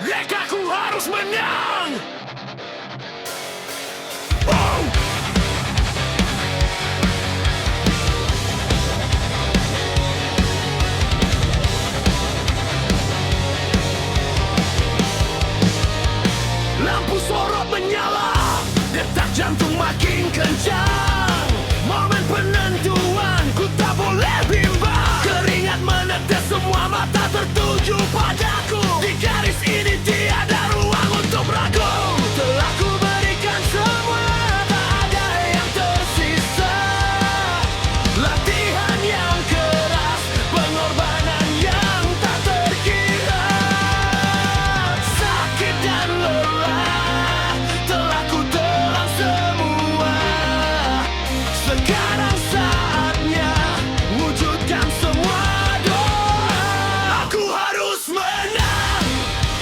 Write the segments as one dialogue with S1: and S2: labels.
S1: Mereka harus menang. Oh! Lampu sorot menyala, detak jantung makin kencang. Momen penentuan, ku tak boleh bimbang. Keringat menetes, semua mata tertuju padaku. Di garis ini tiada ruang untuk ragu. Telah ku berikan semua, tak ada yang tersisa. Latihan yang keras, pengorbanan yang tak terkira. Sakit dan lelah telah ku telan semua. Sekarang saatnya wujudkan semua doa. Aku harus menang,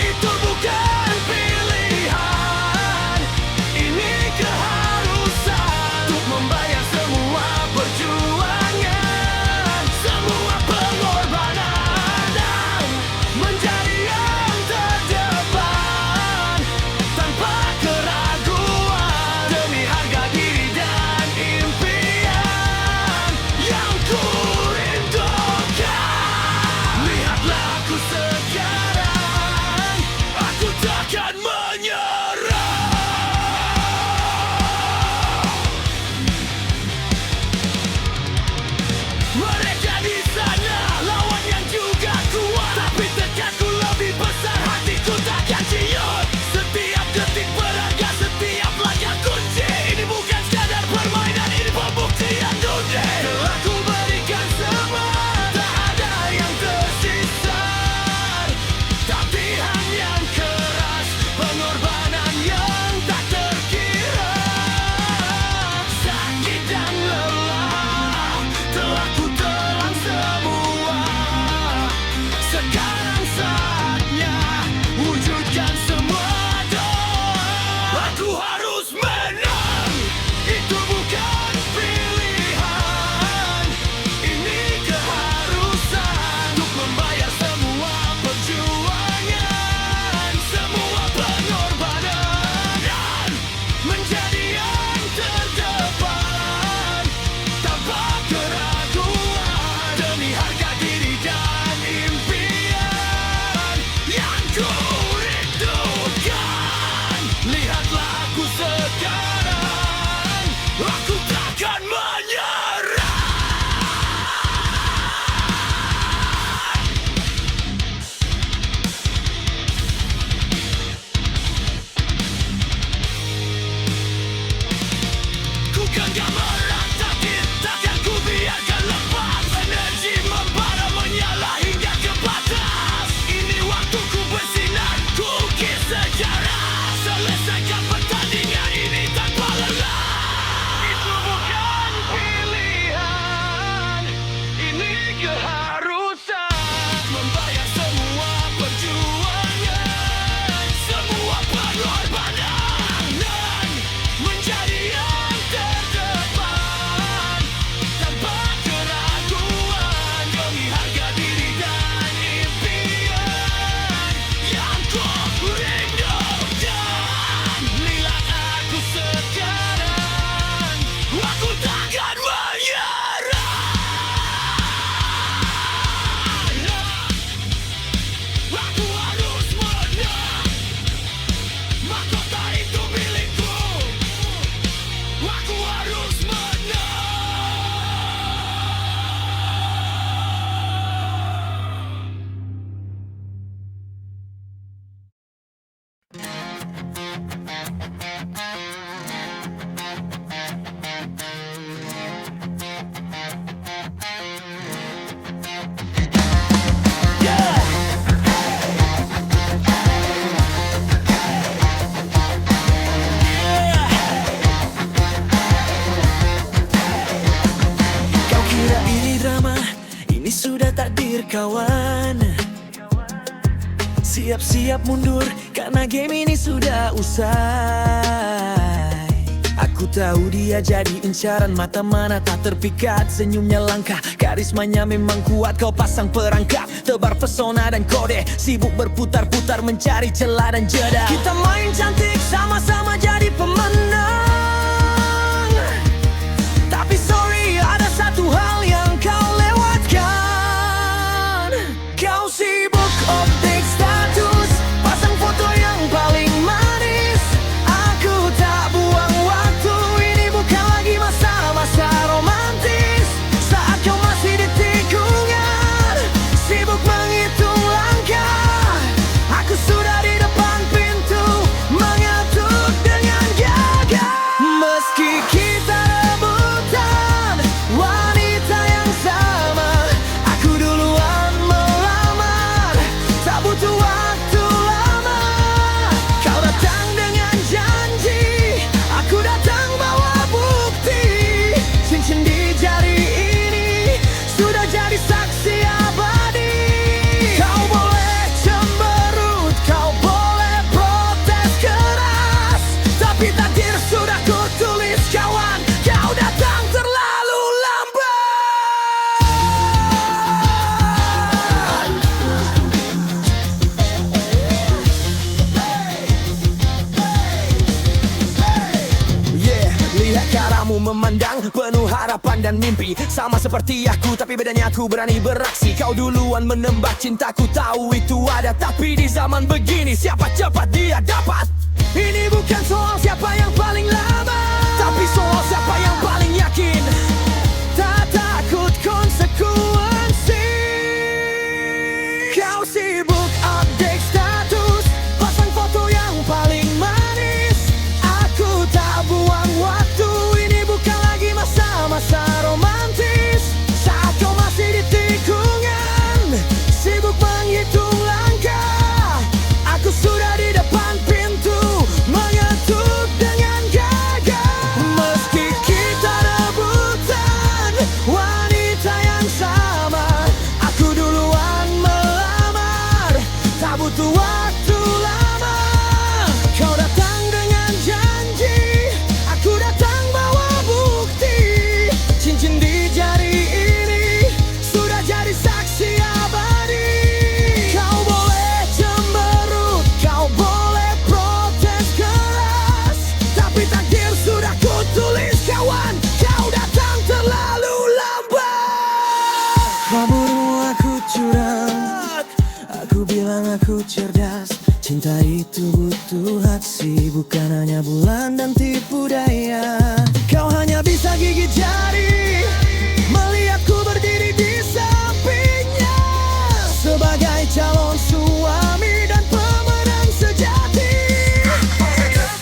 S1: itu bukan pilihan. Ini keharusan untuk membayar semua perjuangan, semua pengorbanan, dan menjadi yang terdepan tanpa keraguan. Demi harga diri dan impian yang ku rindukan. Lihatlah aku sekarang, aku takkan menyerah. Mereka di sana, lawan yang juga kuat, tapi tekadku lebih besar, hatiku takkan ciut. Setiap detik berharga, setiap langkah kunci. Ini bukan sekadar permainan, ini pembuktian dunia. Telah ku berikan semua, tak ada yang tersisa. Latihan yang keras, pengorbanan yang tak terkira. Sakit dan lelah telah ku telan semua. Sekarang saatnya wujudkan semua doa. Aku harus menang, itu bukan pilihan. Ini keharusan untuk membayar semua perjuangan, semua pengorbanan, dan menjadi yang terdepan tanpa keraguan. Demi harga diri dan impian yang ku rindukan. Lihatlah aku sekarang, aku takkan menyerah. Ku genggam erat takdir, takkan ku biarkan lepas. Energi membara menyala hingga ke batas. Ini waktuku bersinar, ku ukir sejarah. Selesaikan pertandingan ini tanpa lelah. Itu bukan pilihan, ini keharusan. Membayar semua perjuangan, semua pengorbanan, dan menjadi yang terdepan tanpa keraguan. Demi harga diri dan impian yang ku rindukan. Lihat aku sekarang, aku takkan menyerah. Aku harus menang, mahkota itu milikku. Aku harus menang. Kau kira ini drama, ini sudah takdir kawan. Siap-siap mundur, karena game ini sudah usai. Aku tahu dia jadi incaran mata mana tak terpikat. Senyumnya langka, karismanya memang kuat. Kau pasang perangkap, tebar pesona dan kode. Sibuk berputar-putar mencari celah dan jeda. Kita main cantik sama-sama jadi pemenang. Tapi sorry, ada satu hal yang kau lewatkan. Kau sibuk update status, pasang foto yang paling manis. Aku tak buang waktu, ini bukan lagi masa-masa romantis. Saat kau masih di tikungan, sibuk menghitung langkah. Aku sudah di depan pintu, mengetuk dengan gagah. Meski kita rebutan wanita yang sama, aku duluan melamar, tak butuh waktu lama. Kau datang dengan janji, aku datang bawa bukti. Cincin di jari ini sudah jadi saksi abadi. Kau boleh cemberut, kau boleh protes keras, tapi takdir sudah kutulis kawan. Kau datang terlalu lambat. Yeah, lihat caramu memandang, penuh harapan dan mimpi. Sama seperti aku, tapi bedanya aku berani beraksi. Kau duluan menembak cintaku, tahu itu ada. Tapi di zaman begini, siapa cepat dia dapat. Ini bukan soal siapa yang paling lama, tapi soal siapa yang paling yakin. Tak takut konsekuensi. Kau sibuk update status, pasang foto yang paling manis. Aku tak buang waktu, ini bukan lagi masa-masa romantis. Saat kau masih di tikungan, sibuk menghitung langkah. Aku sudah di depan pintu, mengetuk dengan gagah. Meski kita rebutan wanita yang sama, aku duluan melamar, tak butuh waktu lama. Kau datang dengan janji, aku datang bawa bukti. Cincin di jari ini sudah jadi saksi abadi. Kau boleh cemberut, kau boleh protes keras, tapi takdir sudah kutulis kawan. Kau datang terlalu lambat. Kaburmu aku curang, aku bilang aku cerdas. Cinta itu butuh aksi, bukan hanya bulan dan tipu daya. Kau hanya bisa gigit jari, melihatku berdiri di sampingnya, sebagai calon suami dan pemenang sejati.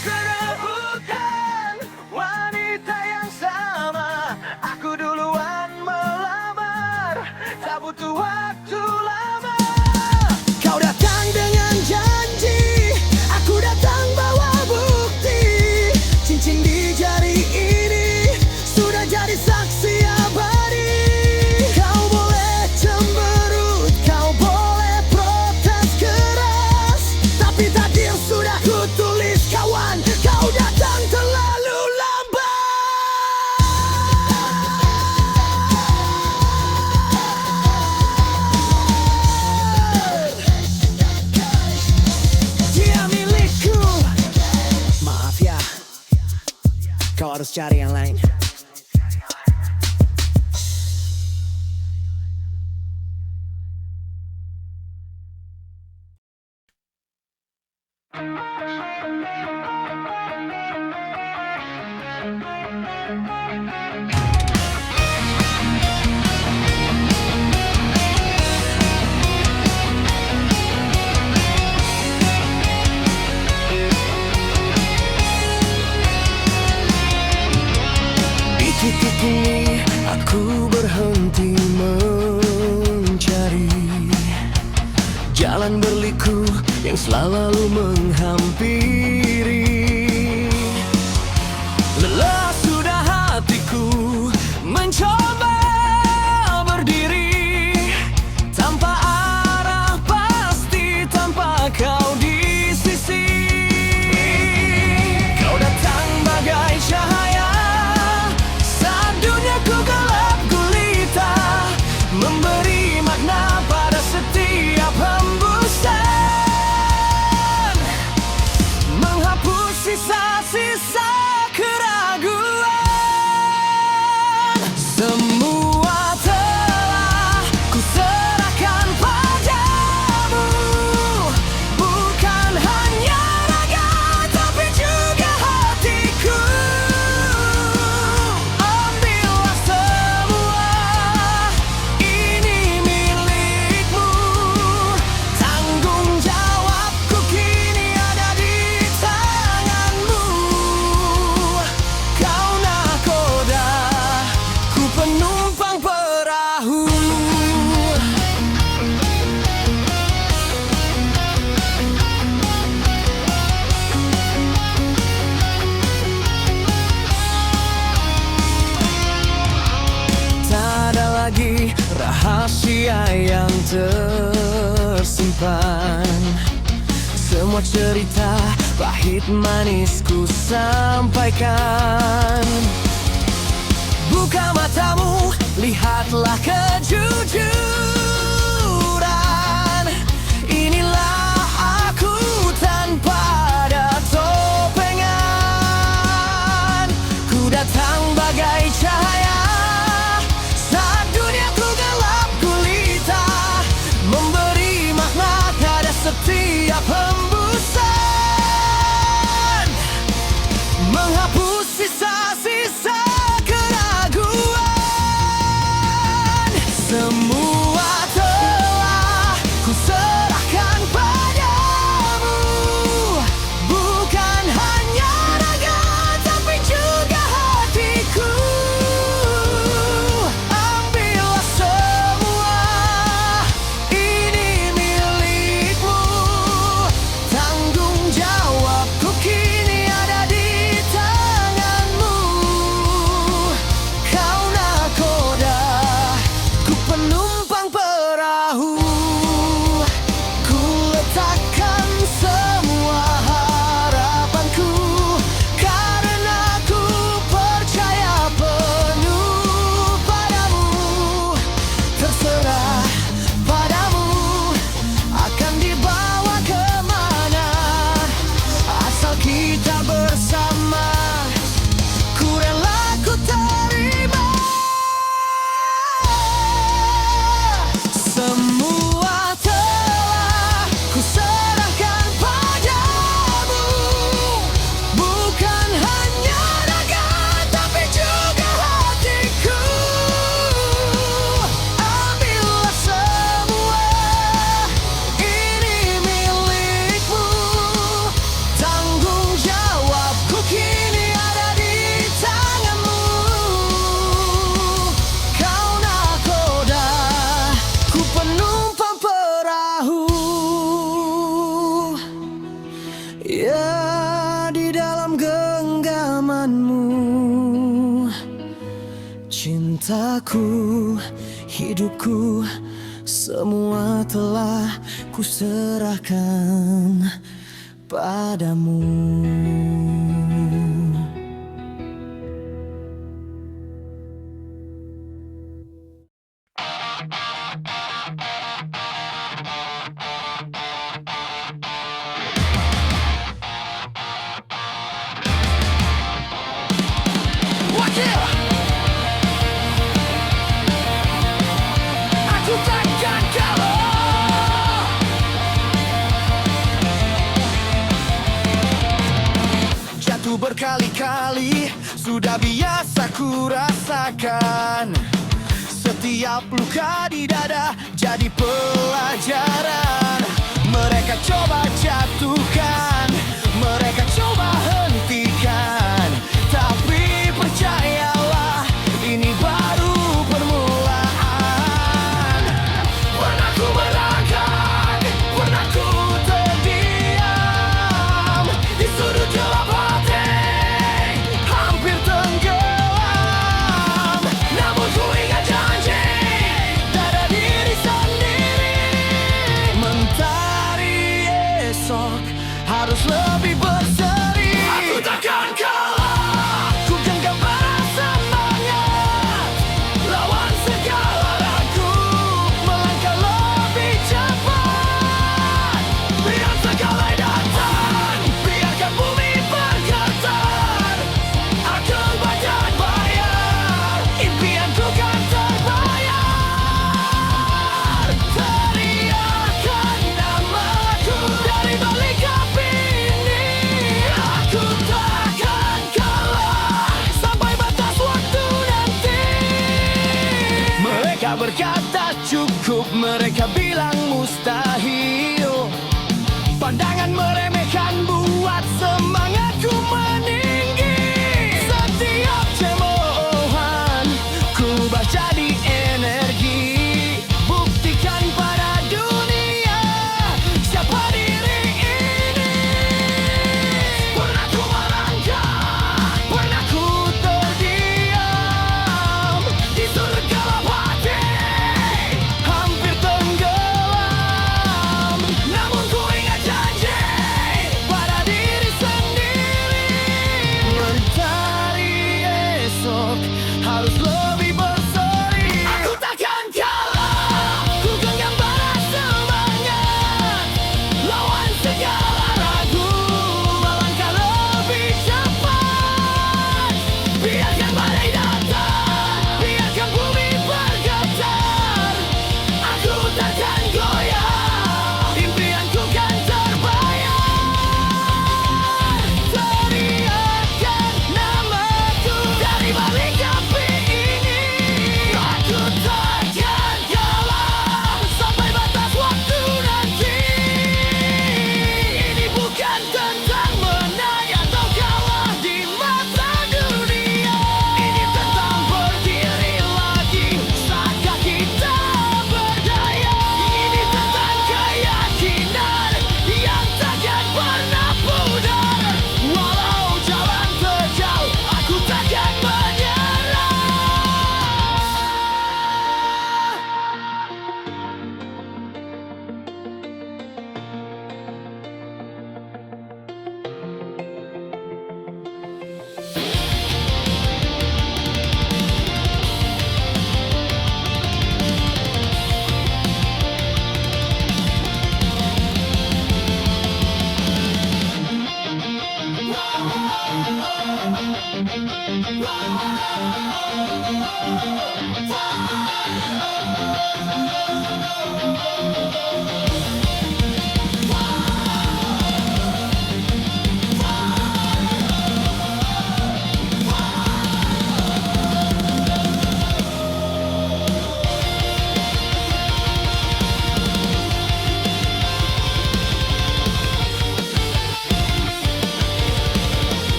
S1: Kerebutan wanita yang sama, aku duluan melamar, tak butuh waktu lama. Kau datang dengan janji, aku datang bawa bukti. Cincin di jari ini sudah jadi saksi abadi. Kau boleh cemberut, kau boleh protes keras, tapi takdir sudah kutulis kawan. Kau datang terlalu lambat. Dia milikku. Maaf ya, kau harus cari yang lain. Di titik ini aku berhenti mencari jalan berliku yang selalu menghampiri. Lelah sudah hatiku mencoba berdiri tanpa arah pasti, tanpa kau di sisi. Kau datang bagai cahaya Semua cerita pahit manisku sampaikan. Buka matamu, lihatlah kejujuran. Inilah aku tanpa ada topengan. Ku datang bagai cahaya saat duniaku gelap gulita, memberi makna pada setiap hembusan, menghapus sisa-sisa keraguan. Semua telah ku serahkan padamu, bukan hanya raga tapi juga hatiku. Ambillah semua, ini milikmu. Tanggung jawabku kini ada di tanganmu. Kau nakoda, ku penumpang perahu. Ku letakkan semua harapanku, karena ku percaya penuh padamu. Terserah padamu akan dibawa kemana, asal kita bersama. Ku rela ku terima. Semua telah ku serahkan padamu, bukan hanya raga tapi juga hatiku. Ambillah semua, ini milikmu. Tanggung jawabku kini ada di tanganmu. Kau nakoda, ku penumpang perahu. Ya, di dalam genggamanmu, cintaku, hidupku, semua telah ku serahkan padamu. Aku takkan kalah. Jatuh berkali-kali sudah biasa ku rasakan. Setiap luka di dada jadi pelajaran. Mereka coba jatuhkan, mereka coba hentikan, tapi percayalah ini baru permulaan. Pernah ku merangkak, pernah ku terdiam di sudut gelap hati, hampir tenggelam. Namun ku ingat janji pada diri sendiri, mentari esok harus lebih berseri. Aku takkan kalah, ku genggam bara semangat, lawan segala ragu, melangkah lebih cepat. Biar segala datang, biarkan bumi bergetar, akan badan bayar, impianku kan terbayar. Teriakan namaku dari balik api ini. Aku takkan kalah sampai batas waktu nanti. Mereka berkata cukup, mereka bilang mustahil. Pandangan meremehkan buat semangatku meninggi. Setiap cemoohan ku ubah jadi energi. Buktikan pada dunia siapa diri ini. Pernah ku merangkak, pernah ku terdiam di sudut gelap hati, hampir tenggelam.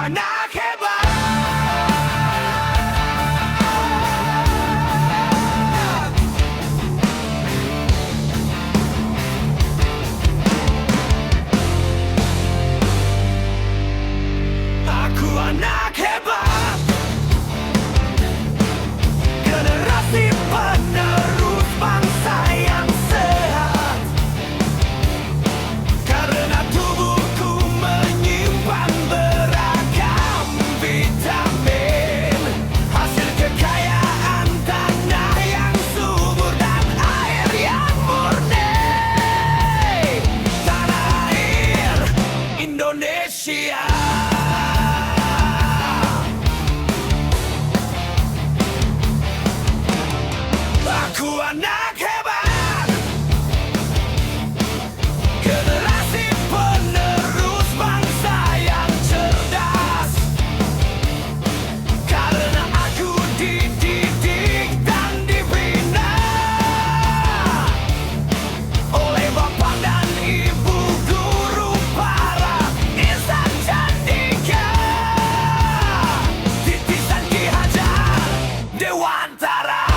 S1: anak hebat. Aku anak hebat, generasi penerus bangsa yang sehat. Karena tubuhku menyimpan beragam vitamin, hasil kekayaan tanah yang subur dan air yang murni. Tanah air Indonesia. Aku anak hebat, generasi penerus bangsa yang cerdas. Karena aku dididik dan dibina oleh bapak dan ibu guru para insan Candika, titisan Ki Hajar Dewantara.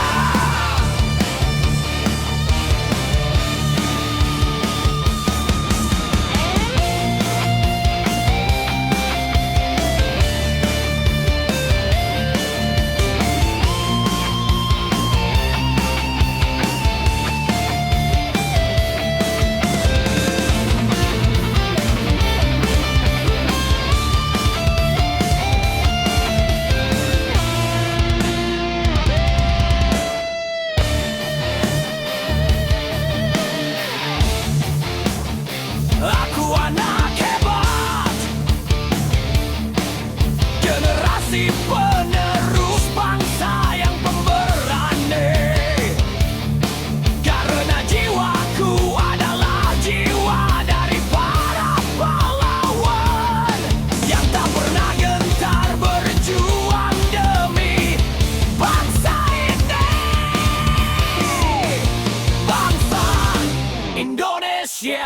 S1: Aku anak hebat, generasi penerus bangsa yang pemberani. Karena jiwaku adalah jiwa dari para pahlawan yang tak pernah gentar berjuang demi bangsa ini, bangsa Indonesia.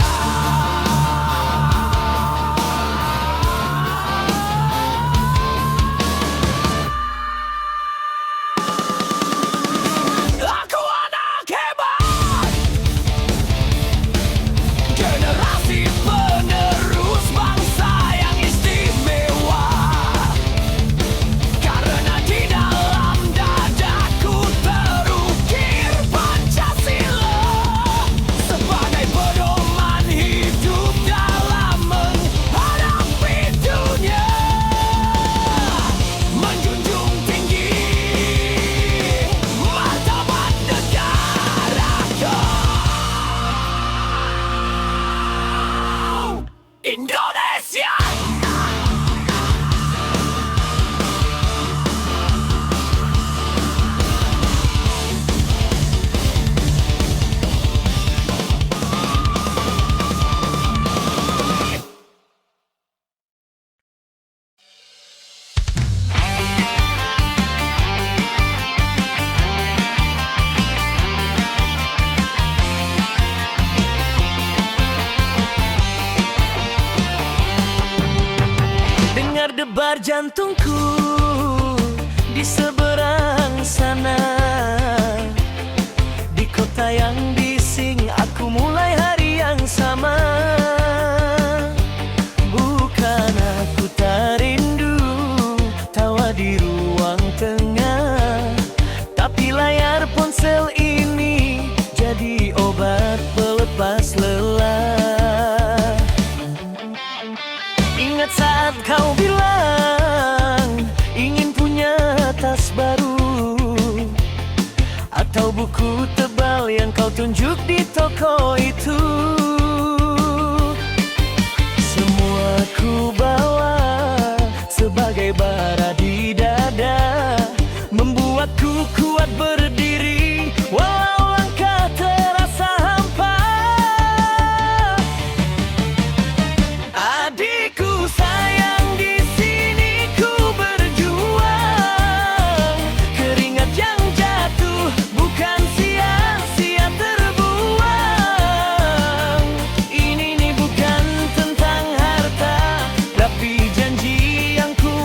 S1: Aku anak hebat, generasi penerus bangsa yang istimewa. Karena di dalam dadaku terukir Pancasila sebagai pedoman hidup dalam menghadapi dunia. Menjunjung tinggi martabat negaraku Indonesia. Dengar debar jantungku di seberang sana, di kota yang bising aku mulai hari yang sama. Bukan aku tak rindu tawa di ruang tengah, tapi layar ponsel ini jadi obat pelepas lelah. Ingat saat kau bilang ingin punya tas baru atau buku tebal yang kau tunjuk di toko itu. Semua ku bawa sebagai bara di dada, membuatku kuat berdiri walau langkah terasa hampa. Adikku sayang, di sini ku berjuang. Keringat yang jatuh bukan sia-sia terbuang. Ini bukan tentang harta, tapi janji yang ku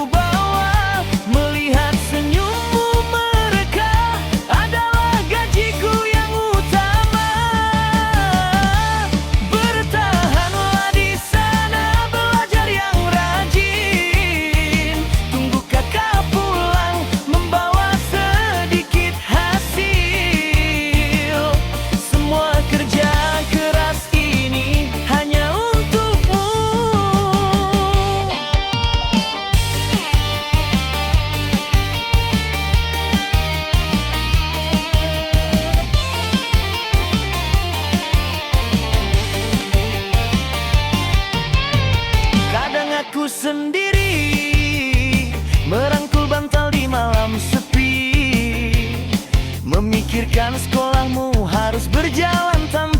S2: malam sepi, memikirkan sekolahmu harus berjalan tanpa